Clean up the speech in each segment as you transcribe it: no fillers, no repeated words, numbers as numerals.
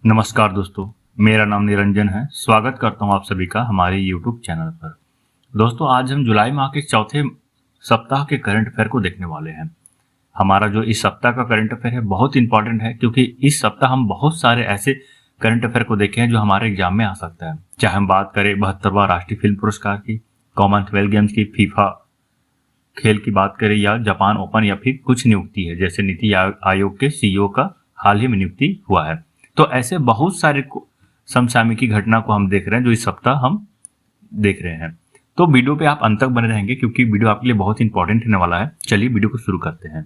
नमस्कार दोस्तों, मेरा नाम निरंजन है। स्वागत करता हूं आप सभी का हमारे YouTube चैनल पर। दोस्तों, आज हम जुलाई माह के चौथे सप्ताह के करंट अफेयर को देखने वाले हैं। हमारा जो इस सप्ताह का करंट अफेयर है बहुत इंपॉर्टेंट है, क्योंकि इस सप्ताह हम बहुत सारे ऐसे करंट अफेयर को देखे हैं जो हमारे एग्जाम में आ सकता है। चाहे हम बात करें 72वां राष्ट्रीय फिल्म पुरस्कार की, कॉमनवेल्थ गेम्स की, फीफा खेल की बात करें, या जापान ओपन, या फिर कुछ नियुक्ति है जैसे नीति आयोग के CEO का हाल ही में नियुक्ति हुआ है। तो ऐसे बहुत सारे समसामयिक घटना को हम देख रहे हैं जो इस सप्ताह हम देख रहे हैं। तो वीडियो पे आप अंत तक बने रहेंगे, क्योंकि वीडियो आपके लिए बहुत इंपॉर्टेंट होने वाला है। चलिए वीडियो को शुरू करते हैं।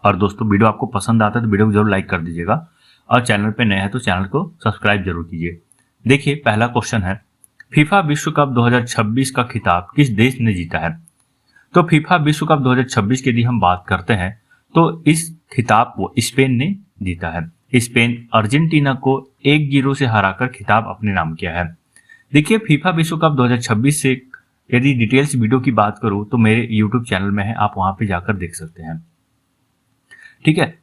और दोस्तों, वीडियो आपको पसंद आता है तो वीडियो को जरूर लाइक कर दीजिएगा, और चैनल पे नए हैं तो चैनल को सब्सक्राइब जरूर कीजिए। देखिए, पहला क्वेश्चन है, फीफा विश्व कप 2026 का खिताब किस देश ने जीता है? तो फीफा विश्व कप 2026 की यदि हम बात करते हैं तो इस खिताब को स्पेन ने जीता है। स्पेन अर्जेंटीना को 1-0 से हराकर खिताब अपने नाम किया है। देखिए, फीफा विश्व कप 2026 से यदि डिटेल्स वीडियो की बात करूं तो मेरे YouTube चैनल में है, आप वहां पे जाकर देख सकते हैं। ठीक है।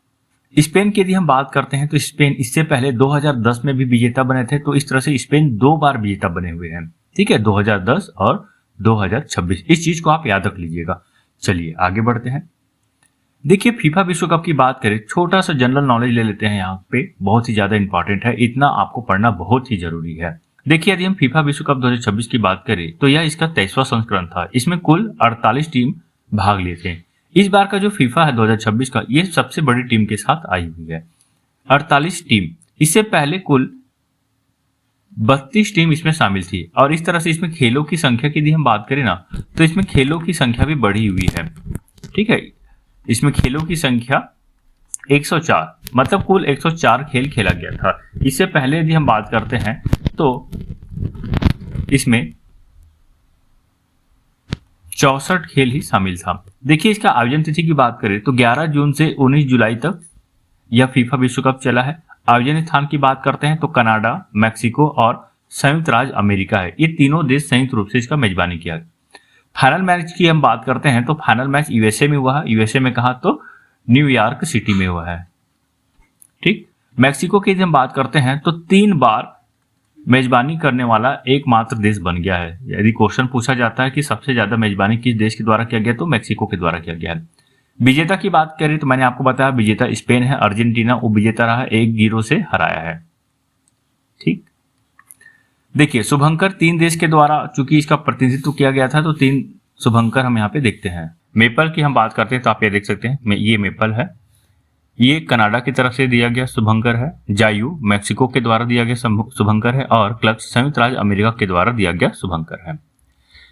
स्पेन की यदि हम बात करते हैं तो स्पेन इससे पहले 2010 में भी विजेता बने थे। तो इस तरह से स्पेन 2 बार विजेता बने हुए हैं। ठीक है, 2010 और 2026। इस चीज को आप याद रख लीजिएगा। चलिए आगे बढ़ते हैं। देखिए, फीफा विश्व कप की बात करें, छोटा सा जनरल नॉलेज ले लेते हैं। यहाँ पे बहुत ही ज्यादा इंपॉर्टेंट है, इतना आपको पढ़ना बहुत ही जरूरी है। देखिए, यदि हम फीफा विश्व कप 2026 की बात करें तो यह इसका 23वां संस्करण था। इसमें कुल 48 टीम भाग लिए थे। इस बार का जो फीफा है 2026 का, ये सबसे बड़ी टीम के साथ आई हुई है, 48 टीम। इससे पहले कुल 32 टीम इसमें शामिल थी। और इस तरह से इसमें खेलों की संख्या की यदि हम बात करें ना, तो इसमें खेलों की संख्या भी बढ़ी हुई है। ठीक है, इसमें खेलों की संख्या 104, मतलब कुल 104 खेल खेला गया था। इससे पहले यदि हम बात करते हैं तो इसमें 64 खेल ही शामिल था। देखिए, इसका आयोजन तिथि की बात करें तो 11 जून से 19 जुलाई तक यह फीफा विश्व कप चला है। आयोजन स्थान की बात करते हैं तो कनाडा, मैक्सिको और संयुक्त राज्य अमेरिका है। ये तीनों देश संयुक्त रूप से इसका मेजबानी किया। फाइनल मैच की हम बात करते हैं तो फाइनल मैच यूएसए में हुआ है। यूएसए में कहा तो न्यूयॉर्क सिटी में हुआ है। ठीक। मैक्सिको की हम बात करते हैं तो 3 बार मेजबानी करने वाला एकमात्र देश बन गया है। यदि क्वेश्चन पूछा जाता है कि सबसे ज्यादा मेजबानी किस देश के द्वारा किया गया, तो मैक्सिको के द्वारा किया गया है। विजेता की बात करें तो मैंने आपको बताया विजेता स्पेन है। अर्जेंटीना वो विजेता रहा, 1-0 से हराया है। ठीक। देखिए, शुभंकर 3 देश के द्वारा चूंकि इसका प्रतिनिधित्व किया गया था, तो 3 शुभंकर हम यहाँ पे देखते हैं। मेपल की हम बात करते हैं तो आप ये देख सकते हैं, ये मेपल है, ये कनाडा की तरफ से दिया गया शुभंकर है। जायू मैक्सिको के द्वारा दिया गया शुभंकर है, और क्लच संयुक्त राज्य अमेरिका के द्वारा दिया गया शुभंकर है।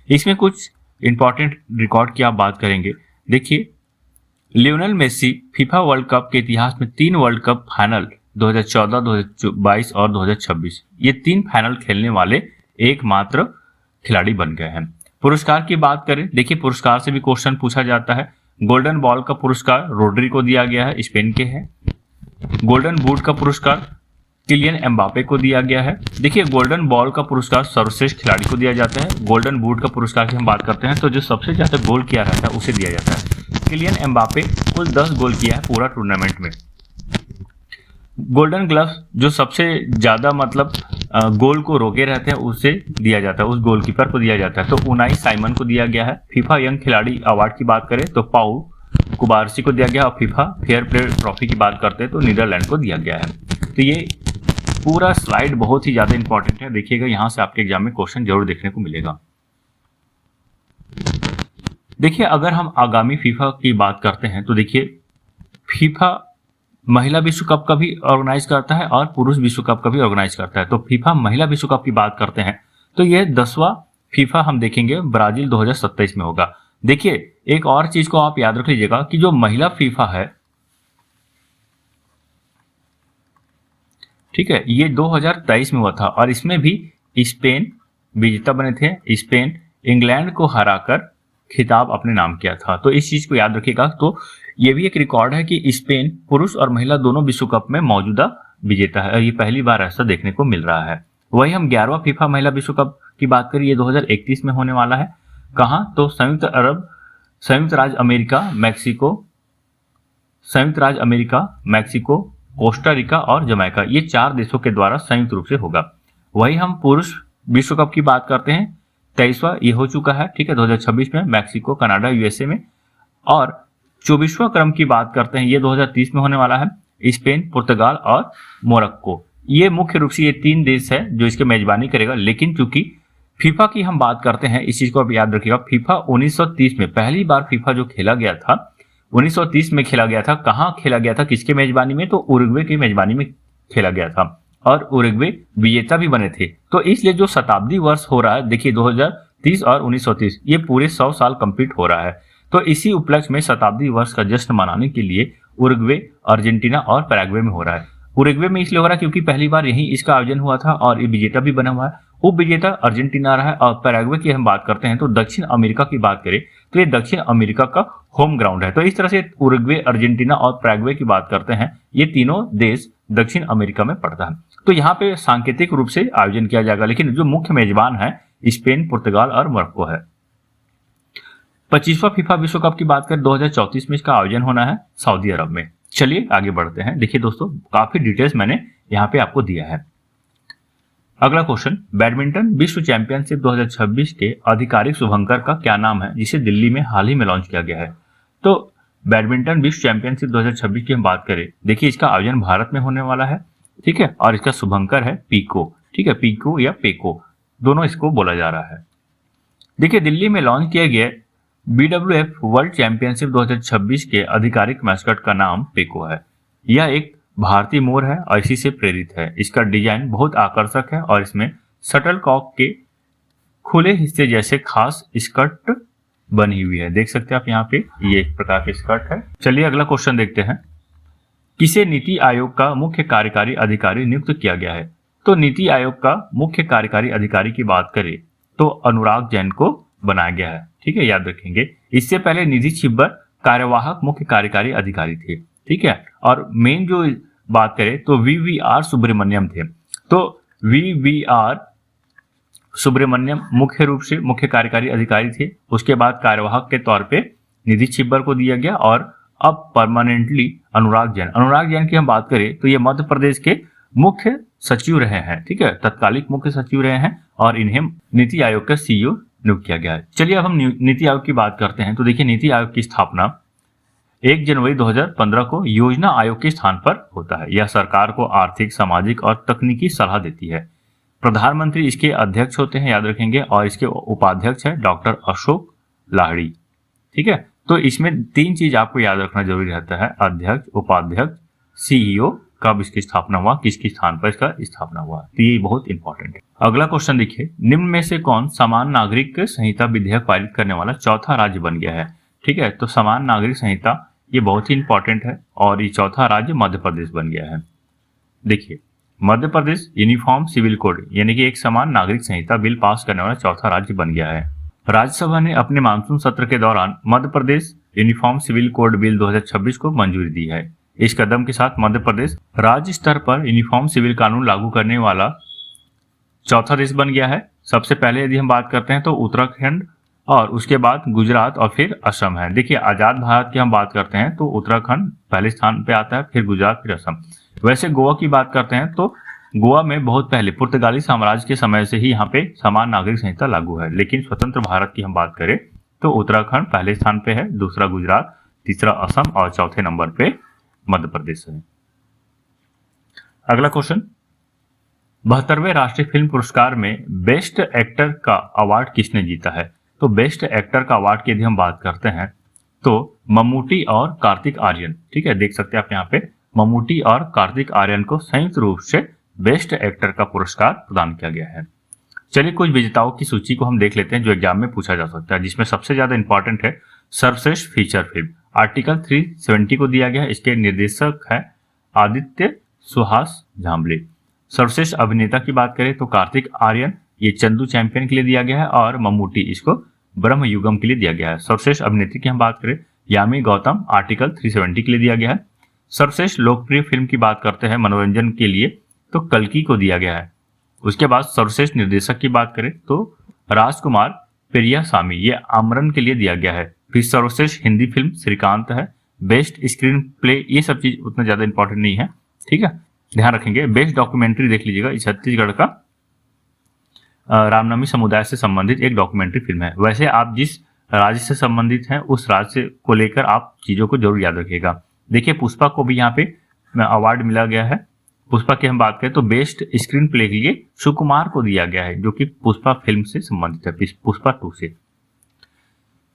इसमें कुछ इंपॉर्टेंट रिकॉर्ड की आप बात करेंगे। देखिए, Lionel Messi FIFA World Cup के इतिहास में 3 वर्ल्ड कप फाइनल 2014, 2022 और 2026, ये 3 फाइनल खेलने वाले एकमात्र खिलाड़ी बन गए हैं। पुरस्कार की बात करें, देखिए पुरस्कार से भी क्वेश्चन पूछा जाता है। गोल्डन बॉल का पुरस्कार रोड्री को दिया गया है, स्पेन के हैं। गोल्डन बूट का पुरस्कार किलियन एम्बापे को दिया गया है। देखिए, गोल्डन बॉल का पुरस्कार सर्वश्रेष्ठ खिलाड़ी को दिया जाता है। गोल्डन बूट का पुरस्कार की हम बात करते हैं तो जो सबसे ज्यादा गोल किया रहता है उसे दिया जाता है। किलियन एम्बापे कुल 10 गोल किया है पूरा टूर्नामेंट में। गोल्डन ग्लव्स जो सबसे ज्यादा मतलब गोल को रोके रहते हैं उसे दिया जाता है, उस गोलकीपर को दिया जाता है, तो उनाई साइमन को दिया गया है। फीफा यंग खिलाड़ी अवार्ड की बात करें तो पाउ कुबारसी को दिया गया, और फीफा फेयर प्ले ट्रॉफी की बात करते हैं तो नीदरलैंड को दिया गया है। तो ये पूरा स्लाइड बहुत ही ज्यादा इंपॉर्टेंट है, देखिएगा, यहां से आपके एग्जाम में क्वेश्चन जरूर देखने को मिलेगा। देखिए, अगर हम आगामी फीफा की बात करते हैं तो देखिए, फीफा महिला विश्व कप का भी ऑर्गेनाइज करता है और पुरुष विश्व कप का भी ऑर्गेनाइज करता है। तो फीफा महिला विश्व कप की बात करते हैं तो यह 10वां फीफा हम देखेंगे ब्राजील 2027 में होगा। देखिए, एक और चीज को आप याद रख लीजिएगा कि जो महिला फीफा है, ठीक है, ये 2023 में हुआ था, और इसमें भी स्पेन विजेता बने थे। स्पेन इंग्लैंड को हराकर खिताब अपने नाम किया था। तो इस चीज को याद रखिएगा। तो ये भी एक रिकॉर्ड है कि स्पेन पुरुष और महिला दोनों विश्व कप में मौजूदा विजेता है, और ये पहली बार ऐसा देखने को मिल रहा है। वही हम 11वां फीफा महिला विश्व कप की बात करें, ये 2031 में होने वाला है। कहाँ? तो संयुक्त राज्य अमेरिका, मैक्सिको, कोस्टा रिका और जमैका, ये 4 देशों के द्वारा संयुक्त रूप से होगा। वही हम पुरुष विश्व कप की बात करते हैं, 23वां ये हो चुका है, ठीक है, 2026 में मैक्सिको, कनाडा, यूएसए में। और 24वां क्रम की बात करते हैं, ये 2030 में होने वाला है, स्पेन, पुर्तगाल और मोरक्को। ये मुख्य रूप से ये 3 देश है जो इसके मेजबानी करेगा। लेकिन चूंकि फीफा की हम बात करते हैं, इस चीज को आप याद रखिएगा, फीफा 1930 में पहली बार फीफा जो खेला गया था 1930 में खेला गया था। कहाँ खेला गया था, किसके मेजबानी में, तो उरुग्वे की मेजबानी में खेला गया था और उरुग्वे विजेता भी बने थे। तो इसलिए जो शताब्दी वर्ष हो रहा है, देखिए 2030 और 1930, ये पूरे 100 साल कंप्लीट हो रहा है। तो इसी उपलक्ष्य में शताब्दी वर्ष का जश्न मनाने के लिए उरुग्वे, अर्जेंटीना और पैराग्वे में हो रहा है। उरुग्वे में इसलिए हो रहा है क्योंकि पहली बार यहीं इसका आयोजन हुआ था और ये विजेता भी बना हुआ है। उप विजेता अर्जेंटीना रहा है। और पैराग्वे की हम बात करते हैं तो दक्षिण अमेरिका की बात करें तो ये दक्षिण अमेरिका का होम ग्राउंड है। तो इस तरह से उरुग्वे, अर्जेंटीना और पैराग्वे की बात करते हैं, ये तीनों देश दक्षिण अमेरिका में पड़ता है। तो यहाँ पे सांकेतिक रूप से आयोजन किया जाएगा, लेकिन जो मुख्य मेजबान है स्पेन, पुर्तगाल और मोरक्को है। 25वां फीफा विश्व कप की बात करें 2034 में इसका आयोजन होना है सऊदी अरब में। चलिए आगे बढ़ते हैं। देखिए दोस्तों, काफी डिटेल्स मैंने यहाँ पे आपको दिया है। अगला क्वेश्चन, बैडमिंटन विश्व चैंपियनशिप 2026 के आधिकारिक शुभंकर का क्या नाम है, जिसे दिल्ली में हाल ही में लॉन्च किया गया है। तो बैडमिंटन विश्व चैंपियनशिप 2026 की हम बात करें, देखिए इसका आयोजन भारत में होने वाला है, ठीक है, और इसका शुभंकर है पीको, ठीक है, पीको या पेको दोनों इसको बोला जा रहा है। देखिए दिल्ली में लॉन्च किया गया BWF वर्ल्ड चैंपियनशिप 2026 के आधिकारिक मैस्कट का नाम पेको है। यह एक भारतीय मोर है और इसी से प्रेरित है। इसका डिजाइन बहुत आकर्षक है और इसमें शटल कॉक के खुले हिस्से जैसे खास स्कर्ट बनी हुई है। देख सकते हैं आप यहाँ पे, ये एक प्रकार की स्कर्ट है। चलिए अगला क्वेश्चन देखते हैं, किसे नीति आयोग का मुख्य कार्यकारी अधिकारी नियुक्त किया गया है। तो नीति आयोग का मुख्य कार्यकारी अधिकारी की बात करें तो अनुराग जैन को बनाया गया है, ठीक है, याद रखेंगे। इससे पहले निधि छिब्बर कार्यवाहक मुख्य कार्यकारी अधिकारी थे, ठीक है, और मेन जो बात करें तो VVR सुब्रमण्यम थे। तो VVR सुब्रमण्यम मुख्य रूप से मुख्य कार्यकारी अधिकारी थे। उसके बाद कार्यवाहक के तौर पे निधि छिब्बर को दिया गया और अब परमानेंटली अनुराग जैन की हम बात करें तो ये मध्य प्रदेश के मुख्य सचिव रहे हैं, ठीक है, तत्कालिक मुख्य सचिव रहे हैं और इन्हें नीति आयोग का CEO नियुक्त किया गया है। चलिए अब हम नीति आयोग की बात करते हैं। तो देखिए नीति आयोग की स्थापना 1 जनवरी 2015 को योजना आयोग के स्थान पर होता है। यह सरकार को आर्थिक, सामाजिक और तकनीकी सलाह देती है। प्रधानमंत्री इसके अध्यक्ष होते हैं, याद रखेंगे, और इसके उपाध्यक्ष है डॉक्टर अशोक लाहिड़ी, ठीक है। तो इसमें 3 चीज आपको याद रखना जरूरी रहता है, अध्यक्ष, उपाध्यक्ष, CEO, कब इसकी स्थापना हुआ, किसके स्थान पर इसका स्थापना हुआ, तो ये बहुत इंपॉर्टेंट है। अगला क्वेश्चन देखिए, निम्न में से कौन समान नागरिक संहिता विधेयक पारित करने वाला चौथा राज्य बन गया है, ठीक है। तो समान नागरिक संहिता ये बहुत ही इंपॉर्टेंट है और ये चौथा राज्य मध्य प्रदेश बन गया है। देखिए Madhya Pradesh uniform civil code यानी कि एक समान नागरिक संहिता बिल पास करने वाला चौथा राज्य बन गया है। राज्यसभा ने अपने मानसून सत्र के दौरान Madhya Pradesh uniform civil code bill 2026 को मंजूरी दी है। इस कदम के साथ मध्य प्रदेश राज्य स्तर पर यूनिफॉर्म सिविल कानून लागू करने वाला चौथा देश बन गया है। सबसे पहले यदि हम बात करते हैं तो उत्तराखंड और उसके बाद गुजरात और फिर असम है। देखिए आजाद भारत की हम बात करते हैं तो उत्तराखंड पहले स्थान पे आता है, फिर गुजरात, फिर असम। वैसे गोवा की बात करते हैं तो गोवा में बहुत पहले पुर्तगाली साम्राज्य के समय से ही यहाँ पे समान नागरिक संहिता लागू है। लेकिन स्वतंत्र भारत की हम बात करें तो उत्तराखंड पहले स्थान पे है, दूसरा गुजरात, तीसरा असम और चौथे नंबर पे मध्य प्रदेश है। अगला क्वेश्चन, 72वें राष्ट्रीय फिल्म पुरस्कार में बेस्ट एक्टर का अवार्ड किसने जीता है। तो बेस्ट एक्टर का अवार्ड की यदि हम बात करते हैं तो मम्मूटी और कार्तिक आर्यन, ठीक है, देख सकते हैं आप यहाँ पे मम्मूटी और कार्तिक आर्यन को संयुक्त रूप से बेस्ट एक्टर का पुरस्कार प्रदान किया गया है। चलिए कुछ विजेताओं की सूची को हम देख लेते हैं जो एग्जाम में पूछा जा सकता है, जिसमें सबसे ज्यादा इंपॉर्टेंट है सर्वश्रेष्ठ फीचर फिल्म, आर्टिकल 370 को दिया गया है। इसके निर्देशक है आदित्य सुहास झांबले। सर्वश्रेष्ठ अभिनेता की बात करें तो कार्तिक आर्यन ये चंदू चैंपियन के लिए दिया गया है और मम्मूटी इसको ब्रह्म युगम के लिए दिया गया है। सर्वश्रेष्ठ अभिनेत्री की हम बात करें यामी गौतम आर्टिकल 370 के लिए दिया गया है। सर्वश्रेष्ठ लोकप्रिय फिल्म की बात करते हैं मनोरंजन के लिए तो कल्कि को दिया गया है। उसके बाद सर्वश्रेष्ठ निर्देशक की बात करें तो राजकुमार पेरियासामी ये आमरन के लिए दिया गया है। फिर सर्वश्रेष्ठ हिंदी फिल्म श्रीकांत है। बेस्ट स्क्रीन प्ले ये सब चीज उतना ज्यादा इंपॉर्टेंट नहीं है। ठीक है, ध्यान रखेंगे। बेस्ट डॉक्यूमेंट्री देख लीजिएगा, छत्तीसगढ़ का रामनवमी समुदाय से संबंधित एक डॉक्यूमेंट्री फिल्म है। वैसे आप जिस राज्य से संबंधित हैं उस राज्य को लेकर आप चीजों को जरूर याद रखिएगा। देखिए पुष्पा को भी यहाँ पे अवार्ड मिला गया है। पुष्पा की हम बात करें तो बेस्ट स्क्रीन प्ले के लिए सुकुमार को दिया गया है, जो कि पुष्पा फिल्म से संबंधित है, पुष्पा 2 से।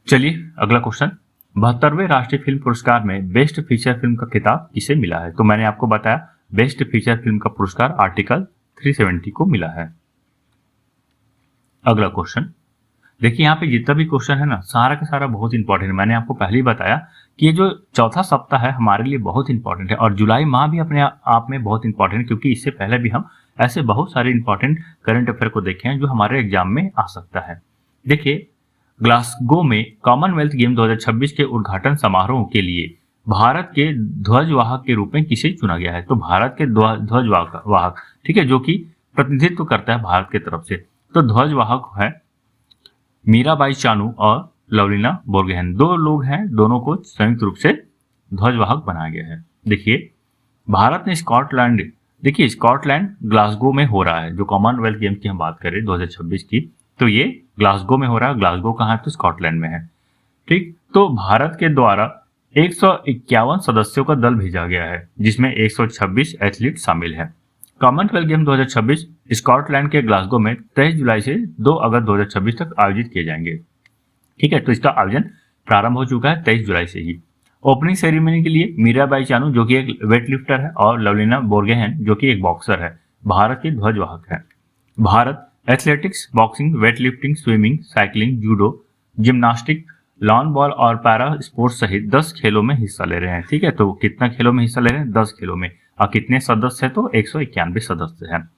चलिए अगला क्वेश्चन, 72वें राष्ट्रीय फिल्म पुरस्कार में बेस्ट फीचर फिल्म का खिताब किसे मिला है? तो मैंने आपको बताया बेस्ट फीचर फिल्म का पुरस्कार आर्टिकल 370 को मिला है। अगला क्वेश्चन देखिए, यहाँ पे जितना भी क्वेश्चन है ना, सारा का सारा बहुत इंपॉर्टेंट है। मैंने आपको पहले ही बताया कि ये जो चौथा सप्ताह है हमारे लिए बहुत इंपॉर्टेंट है, और जुलाई माह भी अपने आप में बहुत इंपॉर्टेंट है, क्योंकि इससे पहले भी हम ऐसे बहुत सारे इंपॉर्टेंट करंट अफेयर को देखे हैं जो हमारे एग्जाम में आ सकता है। देखिए ग्लासगो में कॉमनवेल्थ गेम 2026 के उद्घाटन समारोह के लिए भारत के ध्वजवाहक के रूप में किसे चुना गया है? तो भारत के ध्वजवाहक, ठीक है, जो कि प्रतिनिधित्व करता है भारत की तरफ से। तो ध्वजवाहक है मीराबाई चानू और लवलीना बोरगोहेन, 2 लोग हैं, दोनों को संयुक्त रूप से ध्वजवाहक बनाया गया है। देखिए भारत ने स्कॉटलैंड, देखिए स्कॉटलैंड ग्लासगो में हो रहा है, जो कॉमनवेल्थ गेम की हम बात करें 2026 की, तो ये ग्लासगो में हो रहा है। ग्लासगो कहाँ है? तो स्कॉटलैंड में है। ठीक, तो भारत के द्वारा 151 सदस्यों का दल भेजा गया है, जिसमें 126 एथलीट शामिल है। कॉमनवेल्थ गेम 2026 स्कॉटलैंड के ग्लासगो में 23 जुलाई से 2 अगस्त 2026 तक आयोजित किए जाएंगे। ठीक है, तो इसका आयोजन प्रारंभ हो चुका है 23 जुलाई से ही। ओपनिंग सेरेमनी के लिए मीराबाई चानू जो कि एक वेट लिफ्टर है और लवलीना बोरगोहेन जो कि एक बॉक्सर है, भारत के ध्वजवाहक है। Bharat athletics, boxing, weight lifting, swimming, cycling, judo, gymnastic, lawn ball और पैरा स्पोर्ट्स सहित 10 खेलों में हिस्सा ले रहे हैं। ठीक है, तो कितना खेलों में हिस्सा ले रहे हैं? 10 खेलों में। और कितने सदस्य है? तो 191 सदस्य हैं।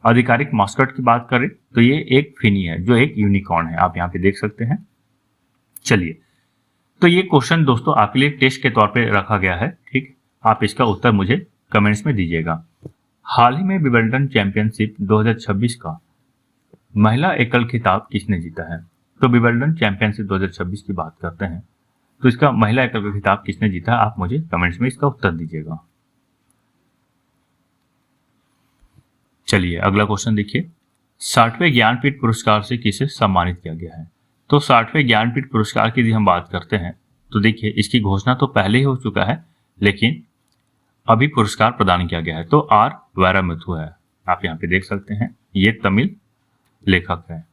आधिकारिक मास्कट की बात करें तो ये एक फिनी है, जो एक यूनिकॉर्न है, आप यहाँ पे देख सकते हैं। चलिए, तो ये क्वेश्चन दोस्तों आपके लिए टेस्ट के तौर पे रखा गया है। ठीक, आप इसका उत्तर मुझे कमेंट्स में दीजिएगा। हाल ही में विंबलडन चैंपियनशिप 2026 का महिला एकल खिताब किसने जीता है? तो विंबलडन चैंपियनशिप 2026 की बात करते हैं, तो इसका महिला एकल का खिताब किसने जीता है? आप मुझे कमेंट्स में इसका उत्तर दीजिएगा। चलिए अगला क्वेश्चन देखिए, 60वें ज्ञानपीठ पुरस्कार से किसे सम्मानित किया गया है? तो 60वें ज्ञानपीठ पुरस्कार की यदि हम बात करते हैं तो देखिए इसकी घोषणा तो पहले ही हो चुका है, लेकिन अभी पुरस्कार प्रदान किया गया है। तो आर वैरामुथु है, आप यहाँ पे देख सकते हैं, ये तमिल लेखक है।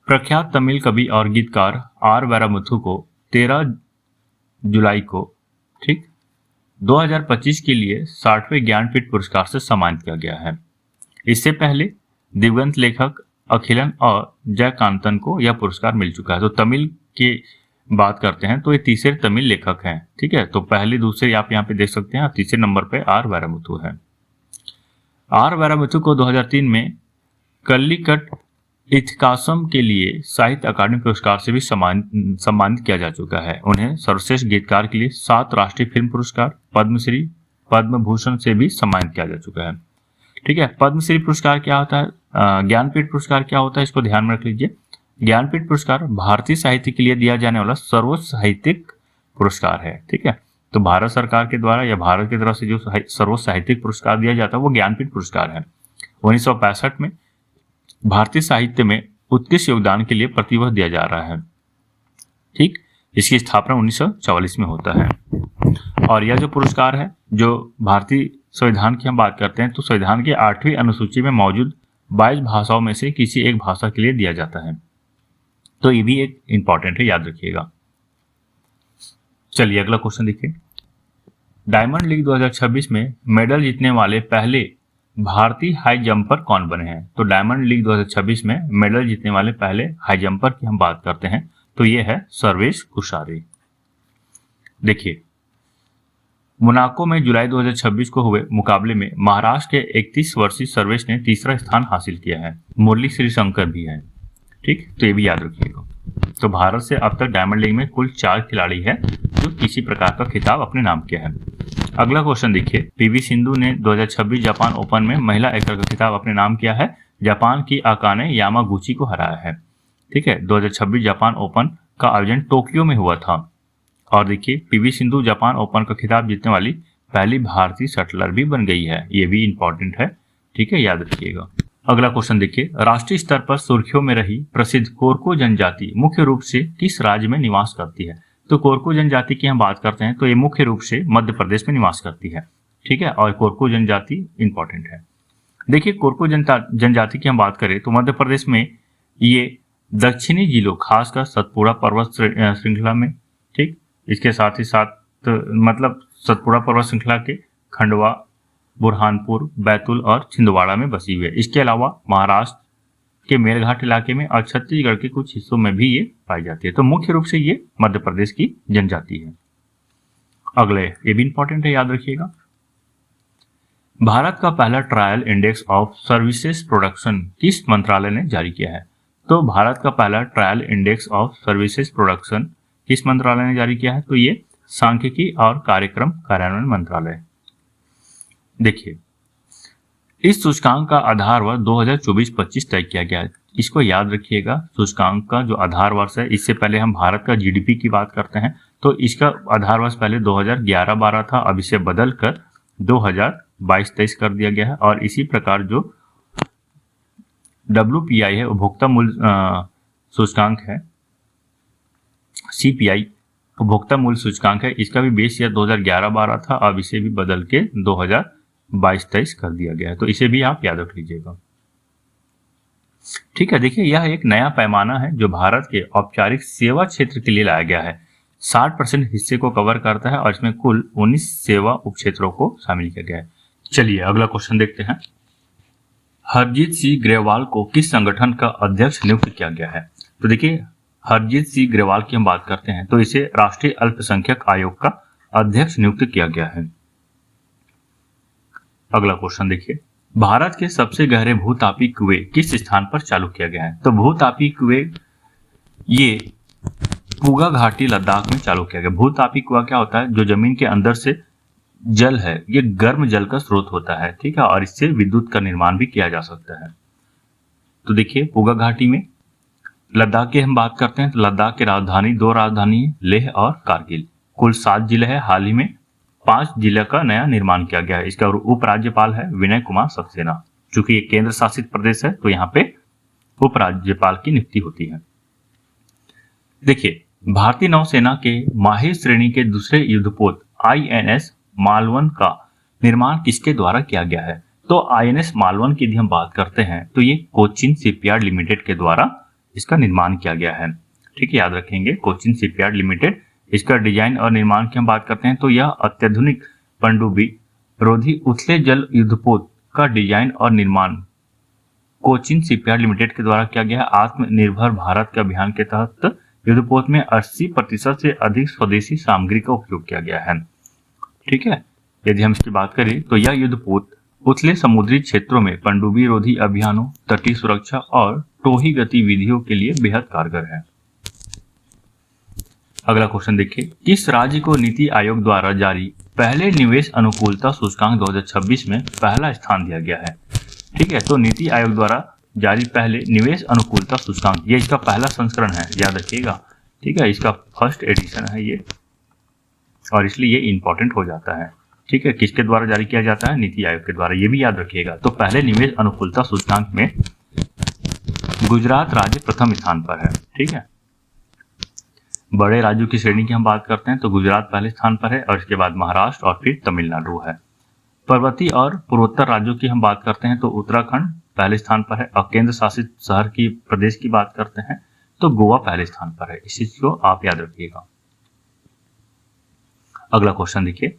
प्रख्यात तमिल कवि और गीतकार आर वैरामुथु को 13 जुलाई को ठीक 2025 के लिए 60वें ज्ञानपीठ पुरस्कार से सम्मानित किया गया है। इससे पहले दिवंगत लेखक अखिलन और जयकांतन को यह पुरस्कार मिल चुका है। तो तमिल की बात करते हैं तो ये तीसरे तमिल लेखक हैं। ठीक है, तो पहले दूसरे आप यहाँ पे देख सकते हैं, तीसरे नंबर पे आर वैरामुथु है। आर वैरामुथु को 2003 में कल्लिकट इथिकासम के लिए साहित्य अकादमी पुरस्कार से भी सम्मानित किया जा चुका है। उन्हें सर्वश्रेष्ठ गीतकार के लिए 7 राष्ट्रीय फिल्म पुरस्कार, पद्मश्री, पद्म भूषण से भी सम्मानित किया जा चुका है। ठीक है, पद्मश्री पुरस्कार क्या होता है, ज्ञानपीठ पुरस्कार क्या होता है, इसको ध्यान में रख लीजिए। ज्ञानपीठ पुरस्कार भारतीय साहित्य के लिए दिया जाने वाला सर्वोच्च साहित्यिक पुरस्कार है। ठीक है, तो भारत सरकार के द्वारा या भारत की तरफ से जो सर्वोच्च साहित्यिक पुरस्कार दिया जाता है वो ज्ञानपीठ पुरस्कार है। 1965 में भारतीय साहित्य में उत्कृष्ट योगदान के लिए प्रतिवर्ष दिया जा रहा है। ठीक, इसकी स्थापना 1944 में होता है। और यह जो पुरस्कार है, जो भारतीय संविधान की हम बात करते हैं तो संविधान के 8वीं अनुसूची में मौजूद 22 भाषाओं में से किसी एक भाषा के लिए दिया जाता है। तो ये भी एक इंपॉर्टेंट है, याद रखिएगा। चलिए अगला क्वेश्चन देखिए, डायमंड लीग 2026 में मेडल जीतने वाले पहले भारतीय हाई जंपर कौन बने हैं? तो डायमंड लीग 2026 में मेडल जीतने वाले पहले हाई जंपर की हम बात करते हैं तो ये है सर्वेश कुशारी। देखिए मोनाको में जुलाई 2026 को हुए मुकाबले में महाराष्ट्र के 31 वर्षीय सर्वेश ने तीसरा स्थान हासिल किया है। मुरली श्रीशंकर भी है। ठीक, तो ये भी याद रखिएगा। तो भारत से अब तक डायमंड लीग में कुल 4 खिलाड़ी हैं जो किसी प्रकार का खिताब अपने नाम किया है। अगला क्वेश्चन देखिए, पीवी सिंधु ने 2026 जापान ओपन में महिला एकल का खिताब अपने नाम किया है। जापान की अकाने यामागुची को हराया है। ठीक है, 2026 जापान ओपन का आयोजन टोक्यो में हुआ था। और देखिए पीवी सिंधु जापान ओपन का खिताब जीतने वाली पहली भारतीय शटलर भी बन गई है। ये भी इंपॉर्टेंट है, ठीक है, याद रखिएगा। अगला क्वेश्चन देखिए, राष्ट्रीय स्तर पर सुर्खियों में रही प्रसिद्ध कोरको जनजाति मुख्य रूप से किस राज्य में निवास करती है? तो कोरको जनजाति की हम बात करते हैं तो ये मुख्य रूप से मध्य प्रदेश में निवास करती है, ठीक है, और कोरको जनजाति इंपॉर्टेंट है। देखिए, कोरको जनजाति की हम बात करें तो मध्य प्रदेश में ये दक्षिणी जिलों खासकर सतपुड़ा पर्वत श्रृंखला में, ठीक, इसके साथ ही साथ मतलब सतपुड़ा पर्वत श्रृंखला के खंडवा, बुरहानपुर, बैतूल और छिंदवाड़ा में बसी हुई है। इसके अलावा महाराष्ट्र के मेलघाट इलाके में और छत्तीसगढ़ के कुछ हिस्सों में भी ये पाई जाती है। तो मुख्य रूप से ये मध्य प्रदेश की जनजाति है। अगले, ये भी इंपॉर्टेंट है, याद रखिएगा। भारत का पहला trial index of services production किस मंत्रालय ने जारी किया है? तो भारत का पहला trial index of services production किस मंत्रालय ने जारी किया है? तो ये सांख्यिकी और कार्यक्रम कार्यान्वयन मंत्रालय। देखिए, इस सूचकांक का आधार वर्ष 2024-25 तय किया गया है। इसको याद रखिएगा, सूचकांक का जो आधार वर्ष है, इससे पहले हम भारत का जीडीपी की बात करते हैं तो इसका आधार वर्ष पहले 2011-12 था, अब इसे बदल कर 2022-23 कर दिया गया है। और इसी प्रकार जो WPI है, उपभोक्ता मूल्य सूचकांक है, CPI उपभोक्ता मूल्य सूचकांक है, इसका भी बेस ईयर 2011-12 था, अब इसे भी बदल के 2022-23 कर दिया गया है। तो इसे भी आप याद रख लीजिएगा, ठीक है। देखिए, यह एक नया पैमाना है जो भारत के औपचारिक सेवा क्षेत्र के लिए लाया गया है। 60% हिस्से को कवर करता है और इसमें कुल 19 सेवा उपक्षेत्रों को शामिल किया गया है। चलिए अगला क्वेश्चन देखते हैं। हरजीत सिंह ग्रेवाल को किस संगठन का अध्यक्ष नियुक्त किया गया है? तो देखिए, हरजीत सिंह ग्रेवाल की हम बात करते हैं तो इसे राष्ट्रीय अल्पसंख्यक आयोग का अध्यक्ष नियुक्त किया गया है। अगला क्वेश्चन देखिए, भारत के सबसे गहरे भूतापी कुएं किस स्थान पर चालू किया गया है? तो भूतापी कुएं ये पूगा घाटी लद्दाख में चालू किया गया। भूतापी कुआं क्या होता है? जो जमीन के अंदर से जल है, ये गर्म जल का स्रोत होता है, ठीक है, और इससे विद्युत का निर्माण भी किया जा सकता है। तो देखिए, पूगा घाटी में लद्दाख की हम बात करते हैं तो लद्दाख की राजधानी, 2 राजधानी है, लेह और कारगिल। कुल 7 जिले हैं। हाल ही में 5 जिले का नया निर्माण किया गया है। इसका उपराज्यपाल है विनय कुमार सक्सेना। चूंकि ये केंद्र शासित प्रदेश है तो यहाँ पे उपराज्यपाल की नियुक्ति होती है। देखिए, भारतीय नौसेना के माहिर श्रेणी के दूसरे युद्धपोत INS मालवन का निर्माण किसके द्वारा किया गया है? तो INS मालवन की यदि हम बात करते हैं तो ये कोचिन शिपयार्ड लिमिटेड के द्वारा इसका निर्माण किया गया है, ठीक है, याद रखेंगे, कोचिन शिपयार्ड लिमिटेड। इसका डिजाइन और निर्माण की हम बात करते हैं तो यह अत्याधुनिक पनडुब्बी रोधी उथले जल युद्धपोत का डिजाइन और निर्माण कोचिन शिपयार्ड लिमिटेड के द्वारा किया गया है। आत्मनिर्भर भारत के अभियान के तहत युद्धपोत में 80% से अधिक स्वदेशी सामग्री का उपयोग किया गया है, ठीक है। यदि हम इसकी बात करें तो यह युद्धपोत उथले समुद्री क्षेत्रों में पनडुब्बी रोधी अभियानों, तटीय सुरक्षा और टोही गतिविधियों के लिए बेहद कारगर है। अगला क्वेश्चन देखिए, किस राज्य को नीति आयोग द्वारा जारी पहले निवेश अनुकूलता सूचकांक 2026 में पहला स्थान दिया गया है? ठीक है, तो नीति आयोग द्वारा जारी पहले निवेश अनुकूलता सूचकांक, ये इसका पहला संस्करण है, याद रखिएगा, ठीक है, इसका फर्स्ट एडिशन है ये, और इसलिए ये इंपॉर्टेंट हो जाता है, ठीक है। किसके द्वारा जारी किया जाता है? नीति आयोग के द्वारा, ये भी याद रखिएगा। तो पहले निवेश अनुकूलता सूचकांक में गुजरात राज्य प्रथम स्थान पर है, ठीक है। बड़े राज्यों की श्रेणी की हम बात करते हैं तो गुजरात पहले स्थान पर है और इसके बाद महाराष्ट्र और फिर तमिलनाडु है। पर्वतीय और पूर्वोत्तर राज्यों की हम बात करते हैं तो उत्तराखंड पहले स्थान पर है और केंद्र शासित शहर की प्रदेश की बात करते हैं तो गोवा पहले स्थान पर है। इस चीज को आप याद रखिएगा। अगला क्वेश्चन देखिए,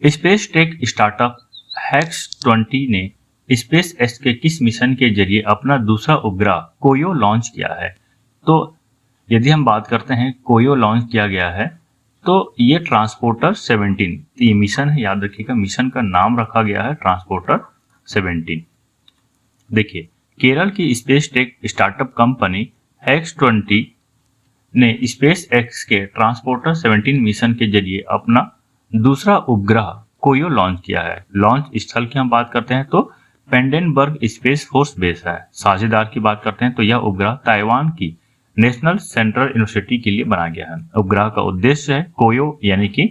स्पेस टेक स्टार्टअप हैक्स20 ने स्पेस एक्स के किस मिशन के जरिए अपना दूसरा उपग्रह कोयो लॉन्च किया है? तो यदि हम बात करते हैं कोयो लॉन्च किया गया है तो ये ट्रांसपोर्टर 17 ये मिशन है, याद रखिएगा, मिशन का नाम रखा गया है ट्रांसपोर्टर 17। देखिए, केरल की स्पेस टेक स्टार्टअप कंपनी हैक्स20 ने स्पेस एक्स के ट्रांसपोर्टर 17 मिशन के जरिए अपना दूसरा उपग्रह कोयो लॉन्च किया है। लॉन्च स्थल की हम बात करते हैं तो पेंडेनबर्ग स्पेस फोर्स बेस है। साझेदार की बात करते हैं तो यह उपग्रह ताइवान की नेशनल सेंट्रल यूनिवर्सिटी के लिए बनाया गया है। उपग्रह का उद्देश्य है कोयो यानी कि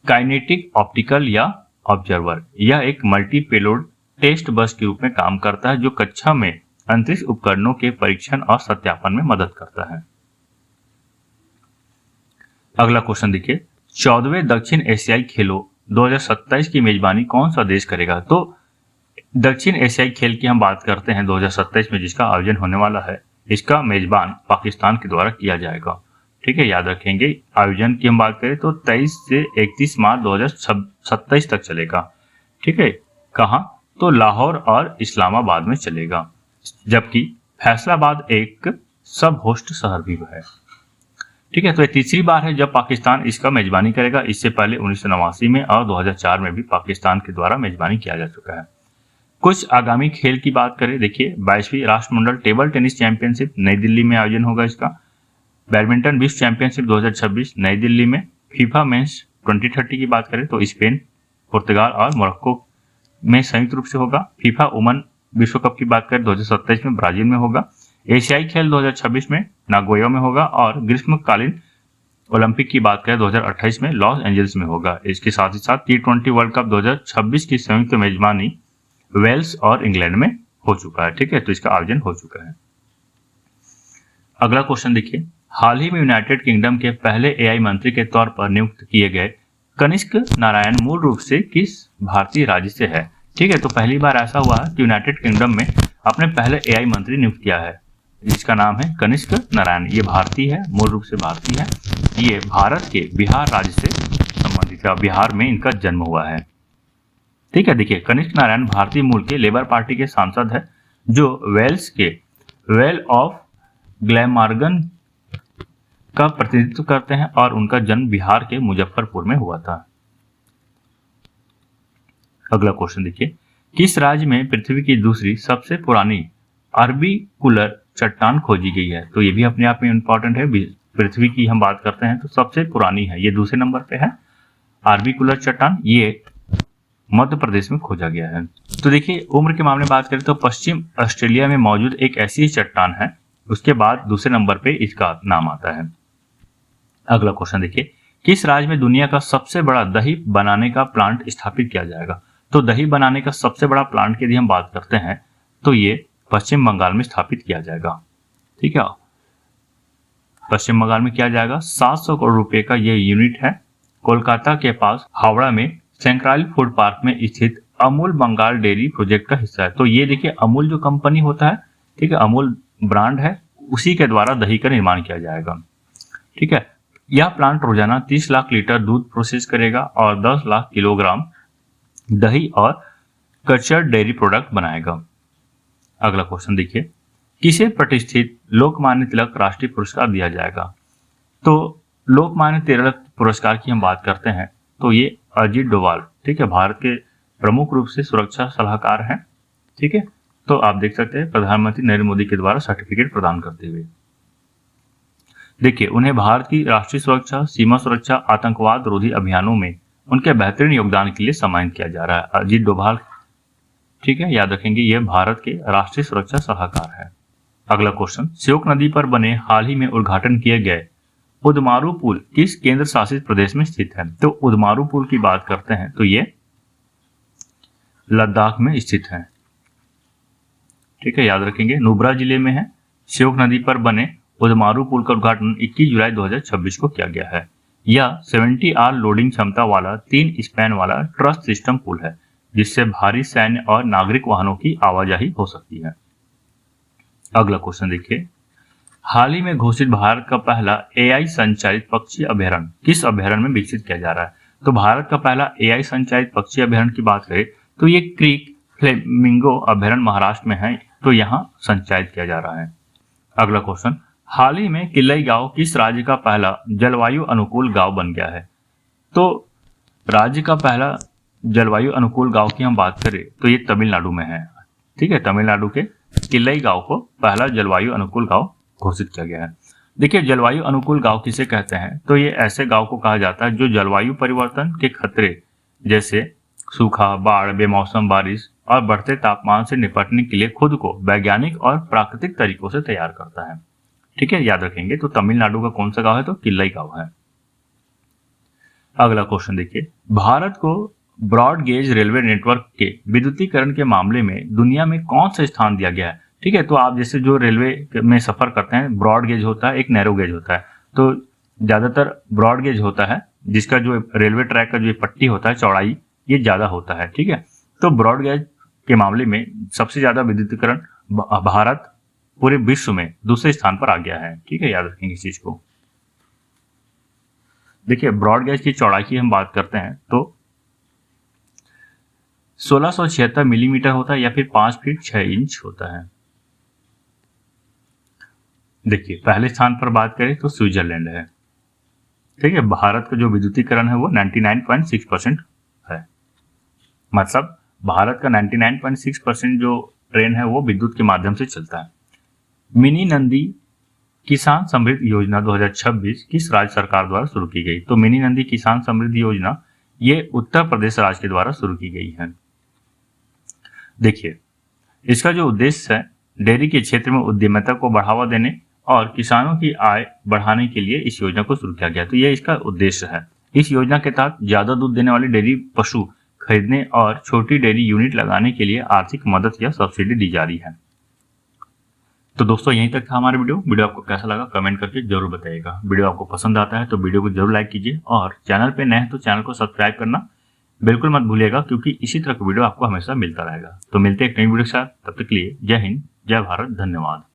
काइनेटिक ऑप्टिकल या ऑब्जर्वर। यह एक मल्टी पेलोड टेस्ट बस के रूप में काम करता है जो कक्षा में अंतरिक्ष उपकरणों के परीक्षण और सत्यापन में मदद करता है। अगला क्वेश्चन देखिए, 14वें दक्षिण एशियाई खेलों 2027 की मेजबानी कौन सा देश करेगा? तो दक्षिण एशियाई खेल की हम बात करते हैं 2027 में जिसका आयोजन होने वाला है, इसका मेजबान पाकिस्तान के द्वारा किया जाएगा। ठीक है, याद रखेंगे। आयोजन की हम बात करें तो 23 से 31 मार्च 2027 तक चलेगा। ठीक है, कहाँ? तो लाहौर और इस्लामाबाद में चलेगा, जबकि फैसलाबाद एक सब होस्ट शहर भी है। ठीक है, तो ये तीसरी बार है जब पाकिस्तान इसका मेजबानी करेगा। इससे पहले 1989 में और 2004 में भी पाकिस्तान के द्वारा मेजबानी किया जा चुका है। कुछ आगामी खेल की बात करें, देखिए 22वीं राष्ट्रमंडल टेबल टेनिस चैंपियनशिप नई दिल्ली में आयोजन होगा इसका। बैडमिंटन विश्व चैंपियनशिप 2026 नई दिल्ली में। फीफा मेंस 2030 की बात करें तो स्पेन, पुर्तगाल और मोरक्को में संयुक्त रूप से होगा। फीफा वुमेन विश्व कप की बात करें 2027 में ब्राजील में होगा। एशियाई खेल 2026 में नागोया में होगा और ग्रीष्मकालीन ओलंपिक की बात करें 2028 में लॉस एंजल्स में होगा। इसके साथ ही साथ T20 वर्ल्ड कप 2026 की संयुक्त मेजबानी वेल्स और इंग्लैंड में हो चुका है। ठीक है, तो इसका आयोजन हो चुका है। अगला क्वेश्चन देखिए, हाल ही में यूनाइटेड किंगडम के पहले एआई मंत्री के तौर पर नियुक्त किए गए कनिष्क नारायण मूल रूप से किस भारतीय राज्य से है? ठीक है, तो पहली बार ऐसा हुआ है कि यूनाइटेड किंगडम में अपने पहले एआई मंत्री नियुक्त किया है, जिसका नाम है कनिष्क नारायण। ये भारतीय है, मूल रूप से भारतीय है। ये भारत के बिहार राज्य से संबंधित है, बिहार में इनका जन्म हुआ है। ठीक है, देखिए कनिष्क नारायण भारतीय मूल के लेबर पार्टी के सांसद है जो वेल्स के वेल ऑफ ग्लैमार्गन का प्रतिनिधित्व करते हैं और उनका जन्म बिहार के मुजफ्फरपुर में हुआ था। अगला क्वेश्चन देखिए, किस राज्य में पृथ्वी की दूसरी सबसे पुरानी ऑर्बिकुलर चट्टान खोजी गई है? तो ये भी अपने आप में इंपॉर्टेंट है। पृथ्वी की हम बात करते हैं तो सबसे पुरानी है, ये दूसरे नंबर पे है ऑर्बिकुलर चट्टान। ये मध्य प्रदेश में खोजा गया है। तो देखिए उम्र के मामले में बात करें तो पश्चिम ऑस्ट्रेलिया में मौजूद एक ऐसी चट्टान है, उसके बाद दूसरे नंबर पे इसका नाम आता है। अगला क्वेश्चन देखिए, किस राज्य में दुनिया का सबसे बड़ा दही बनाने का प्लांट स्थापित किया जाएगा? तो दही बनाने का सबसे बड़ा प्लांट की यदि हम बात करते हैं तो ये पश्चिम बंगाल में स्थापित किया जाएगा। ठीक है, पश्चिम बंगाल में किया जाएगा। 700 करोड़ रुपए का ये यूनिट है। कोलकाता के पास हावड़ा में सेंट्रल फूड पार्क में स्थित अमूल बंगाल डेयरी प्रोजेक्ट का हिस्सा है। तो ये देखिए अमूल जो कंपनी होता है, ठीक है, अमूल ब्रांड है, उसी के द्वारा दही का निर्माण किया जाएगा। ठीक है, यह प्लांट रोजाना 30 लाख लीटर दूध प्रोसेस करेगा और 10 लाख किलोग्राम दही और कच्चर डेयरी प्रोडक्ट बनाएगा। अगला क्वेश्चन देखिए, किसे प्रतिष्ठित लोकमान्य तिलक राष्ट्रीय पुरस्कार दिया जाएगा? तो लोकमान्य तिलक पुरस्कार की हम बात करते हैं तो ये अजीत डोभाल, ठीक है, भारत के प्रमुख रूप से सुरक्षा सलाहकार हैं। ठीक है, तो आप देख सकते हैं प्रधानमंत्री नरेंद्र मोदी के द्वारा सर्टिफिकेट प्रदान करते हुए। देखिए उन्हें भारत की राष्ट्रीय सुरक्षा, सीमा सुरक्षा, आतंकवाद रोधी अभियानों में उनके बेहतरीन योगदान के लिए सम्मानित किया जा रहा है। अजीत डोभाल, ठीक है, याद रखेंगे, ये भारत के राष्ट्रीय सुरक्षा सलाहकार है। अगला क्वेश्चन, श्योक नदी पर बने हाल ही में उद्घाटन किए गए उदमारू पुल किस केंद्र शासित प्रदेश में स्थित है? तो उदमारू पुल की बात करते हैं तो ये लद्दाख में स्थित है। ठीक है, याद रखेंगे, नुब्रा जिले में है। श्योक नदी पर बने उदमारू पुल का उद्घाटन 21 जुलाई 2026 को किया गया है। यह 70 आर लोडिंग क्षमता वाला 3 स्पैन वाला ट्रस सिस्टम पुल है, जिससे भारी सैन्य और नागरिक वाहनों की आवाजाही हो सकती है। अगला क्वेश्चन देखिए, हाल ही में घोषित भारत का पहला एआई संचालित पक्षी अभयारण्य किस अभयारण्य में विकसित किया जा रहा है? तो भारत का पहला एआई संचालित पक्षी अभयारण्य की बात करें तो ये क्रीक फ्लेमिंगो अभयारण्य महाराष्ट्र में है, तो यहाँ संचालित किया जा रहा है। अगला क्वेश्चन, हाल ही में किल्लई गांव किस राज्य का पहला जलवायु अनुकूल गांव बन गया है? तो राज्य का पहला जलवायु अनुकूल गांव की हम बात करें तो ये तमिलनाडु में है। ठीक है, तमिलनाडु के किल्लई गांव को पहला जलवायु अनुकूल गांव घोषित किया गया है। देखिए जलवायु अनुकूल गांव किसे कहते हैं? तो ये ऐसे गांव को कहा जाता है जो जलवायु परिवर्तन के खतरे जैसे सूखा, बाढ़, बेमौसम बारिश और बढ़ते तापमान से निपटने के लिए खुद को वैज्ञानिक और प्राकृतिक तरीकों से तैयार करता है। ठीक है, याद रखेंगे। तो तमिलनाडु का कौन सा गांव है? तो किल्लई गांव है। अगला क्वेश्चन देखिए, भारत को ब्रॉड गेज रेलवे नेटवर्क के विद्युतीकरण के मामले में दुनिया में कौन सा स्थान दिया गया है? ठीक है, तो आप जैसे जो रेलवे में सफर करते हैं, ब्रॉड गेज होता है, एक नैरो गेज होता है। तो ज्यादातर ब्रॉड गेज होता है, जिसका जो रेलवे ट्रैक का जो पट्टी होता है, चौड़ाई ये ज्यादा होता है। ठीक है, तो ब्रॉड गेज के मामले में सबसे ज्यादा विद्युतीकरण भारत पूरे विश्व में दूसरे स्थान पर आ गया है। ठीक है, याद रखेंगे इस चीज को। देखिए, ब्रॉड गेज की चौड़ाई की हम बात करते हैं तो 1676 मिलीमीटर होता है या फिर 5 फीट 6 इंच होता है। देखिए, पहले स्थान पर बात करें तो स्विट्जरलैंड है। ठीक है, भारत का जो विद्युतीकरण है वो 99.6% है। मतलब भारत का 99.6% जो ट्रेन है वो विद्युत के माध्यम से चलता है। मिनी नंदी किसान समृद्धि योजना 2026 किस राज्य सरकार द्वारा शुरू की गई? तो मिनी नंदी किसान समृद्धि योजना ये उत्तर प्रदेश राज्य के द्वारा शुरू की गई है। देखिए, इसका जो उद्देश्य है, डेयरी के क्षेत्र में उद्यमिता को बढ़ावा देने और किसानों की आय बढ़ाने के लिए इस योजना को शुरू किया गया। तो यह इसका उद्देश्य है। इस योजना के तहत ज्यादा दूध देने वाले डेयरी पशु खरीदने और छोटी डेयरी यूनिट लगाने के लिए आर्थिक मदद या सब्सिडी दी जा रही है। तो दोस्तों, यहीं तक था हमारा वीडियो आपको कैसा लगा कमेंट करके जरूर बताइएगा। वीडियो आपको पसंद आता है तो वीडियो को जरूर लाइक कीजिए और चैनल पे नए हैं तो चैनल को सब्सक्राइब करना बिल्कुल मत भूलिएगा, क्योंकि इसी तरह का वीडियो आपको हमेशा मिलता रहेगा। तो मिलते हैं एक नई वीडियो के साथ, तब तक के लिए जय हिंद, जय भारत, धन्यवाद।